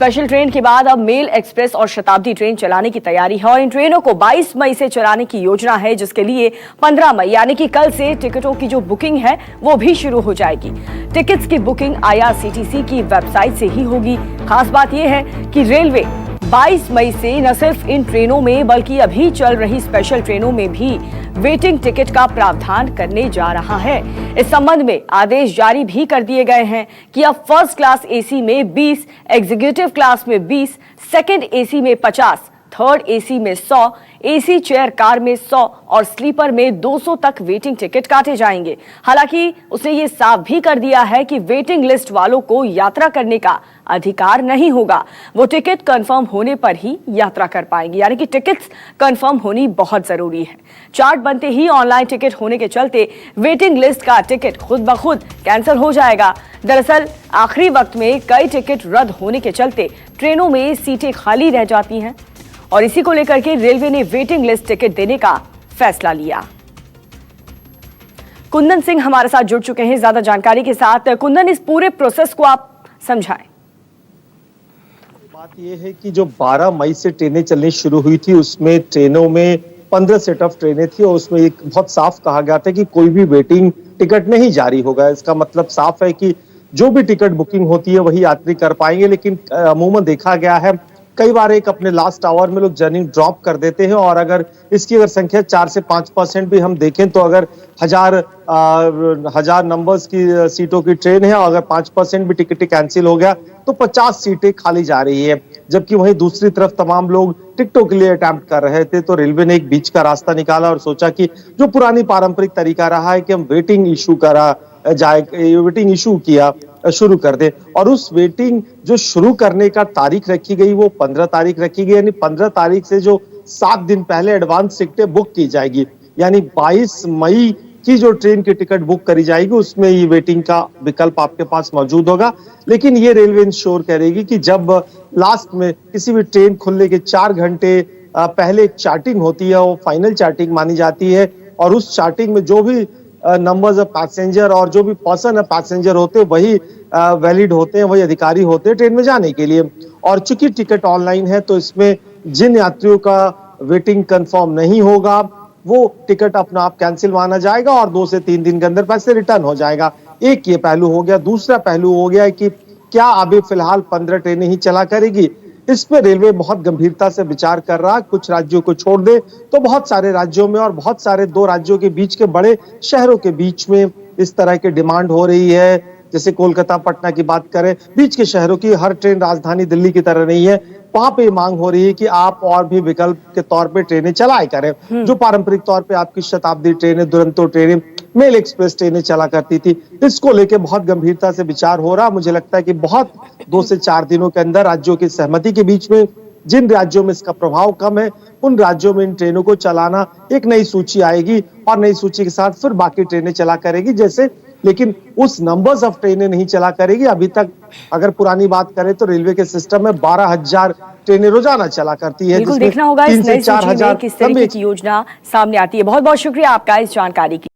Special train के बाद अब मेल एक्सप्रेस और शताब्दी ट्रेन चलाने की तैयारी है और इन ट्रेनों को 22 मई से चलाने की योजना है, जिसके लिए 15 मई यानी कि कल से टिकटों की जो बुकिंग है वो भी शुरू हो जाएगी। टिकट्स की बुकिंग IRCTC की वेबसाइट से ही होगी। खास बात यह है कि रेलवे 22 मई से न सिर्फ इन ट्रेनों में बल्कि अभी चल रही स्पेशल ट्रेनों में भी वेटिंग टिकट का प्रावधान करने जा रहा है। इस संबंध में आदेश जारी भी कर दिए गए हैं कि अब फर्स्ट क्लास AC में 20, एग्जीक्यूटिव क्लास में 20, सेकंड AC में 50, थर्ड AC में 100, AC चेयर कार में 100 और स्लीपर में 200 तक वेटिंग टिकट काटे जाएंगे। हालांकि उसने ये साफ भी कर दिया है कि वेटिंग लिस्ट वालों को यात्रा करने का अधिकार नहीं होगा। वो टिकट कंफर्म होने पर ही यात्रा कर पाएंगे, यानी कि टिकट्स कंफर्म होनी बहुत जरूरी है। चार्ट बनते ही ऑनलाइन टिकट होने के चलते वेटिंग लिस्ट का टिकट खुद ब खुद कैंसिल हो जाएगा। दरअसल आखिरी वक्त में कई टिकट रद्द होने के चलते ट्रेनों में सीटें खाली रह जाती हैं और इसी को लेकर के रेलवे ने वेटिंग लिस्ट टिकट देने का फैसला लिया। कुंदन सिंह हमारे साथ जुड़ चुके हैं ज्यादा जानकारी के साथ। कुंदन, इस पूरे प्रोसेस को आप समझाएं। बात यह है कि जो 12 मई से ट्रेनें चलनी शुरू हुई थी उसमें ट्रेनों में 15 सेट ऑफ ट्रेनें थी और उसमें एक बहुत साफ कहा गया था कि कोई भी वेटिंग टिकट नहीं जारी होगा। इसका मतलब साफ है कि जो भी टिकट बुकिंग होती है वही यात्री कर पाएंगे, लेकिन अमूमन देखा गया है कई बार एक अपने लास्ट आवर में लोग जर्नी ड्रॉप कर देते हैं और अगर इसकी अगर संख्या 4 से 5% भी हम देखें तो अगर हजार नंबर्स की सीटों की ट्रेन है और अगर 5% भी टिकट कैंसिल हो गया तो 50 सीटें खाली जा रही है। जबकि वहीं दूसरी तरफ तमाम लोग टिकटों के लिए अटेम्प्ट कर रहे थे, तो रेलवे ने एक बीच का रास्ता निकाला और सोचा कि जो पुरानी पारंपरिक तरीका रहा है कि हम वेटिंग इशू किया शुरू कर दे और उस वेटिंग जो शुरू करने का तारीख रखी गई वो 15 तारीख रखी गई, यानी 15 तारीख से जो 7 दिन पहले एडवांस टिकटें बुक की जाएगी, यानी 22 मई की जो ट्रेन की टिकट बुक करी जाएगी उसमें ये वेटिंग का विकल्प आपके पास मौजूद होगा। लेकिन ये रेलवे इंश्योर करेगी कि जब लास्ट में किसी भी ट्रेन खुलने के 4 घंटे पहले एक चार्टिंग होती है, वो फाइनल चार्टिंग मानी जाती है और उस चार्टिंग में जो भी नंबर्स ऑफ पैसेंजर और जो भी पर्सन ऑफ पैसेंजर होते हैं वही वैलिड होते हैं, वही अधिकारी होते हैं ट्रेन में जाने के लिए। और चूंकि टिकट ऑनलाइन है तो इसमें जिन यात्रियों का वेटिंग कंफर्म नहीं होगा वो टिकट अपना आप कैंसिल माना जाएगा और 2 से 3 दिन के अंदर पैसे रिटर्न हो जाएगा। एक ये पहलू हो गया। दूसरा पहलू हो गया कि क्या अभी फिलहाल 15 ट्रेनें ही चला करेगी, इस पे रेलवे बहुत गंभीरता से विचार कर रहा है। कुछ राज्यों को छोड़ दे तो बहुत सारे राज्यों में और बहुत सारे 2 राज्यों के बीच के बड़े शहरों के बीच में इस तरह की डिमांड हो रही है। जैसे कोलकाता पटना की बात करें, बीच के शहरों की हर ट्रेन राजधानी दिल्ली की तरह नहीं है, वहां पे मांग हो रही है कि आप और भी विकल्प के तौर पे ट्रेनें चलाए करें। जो पारंपरिक तौर पे आपकी शताब्दी ट्रेनें, दुरंतो ट्रेनें, मेल एक्सप्रेस ट्रेनें चला करती थी, इसको लेके बहुत गंभीरता से विचार हो रहा। मुझे लगता है कि बहुत 2 से 4 दिनों के अंदर राज्यों की सहमति के बीच में जिन राज्यों में इसका प्रभाव कम है उन राज्यों में इन ट्रेनों को चलाना, एक नई सूची आएगी और नई सूची के साथ फिर बाकी ट्रेनें चला करेगी जैसे, लेकिन उस नंबर्स ऑफ ट्रेनें नहीं चला करेगी। अभी तक अगर पुरानी बात करें तो रेलवे के सिस्टम में 12,000 ट्रेनें रोजाना चला करती है। बिल्कुल देखना होगा इस नई सूची में किस तरीके की योजना सामने आती है। बहुत बहुत शुक्रिया आपका इस जानकारी की।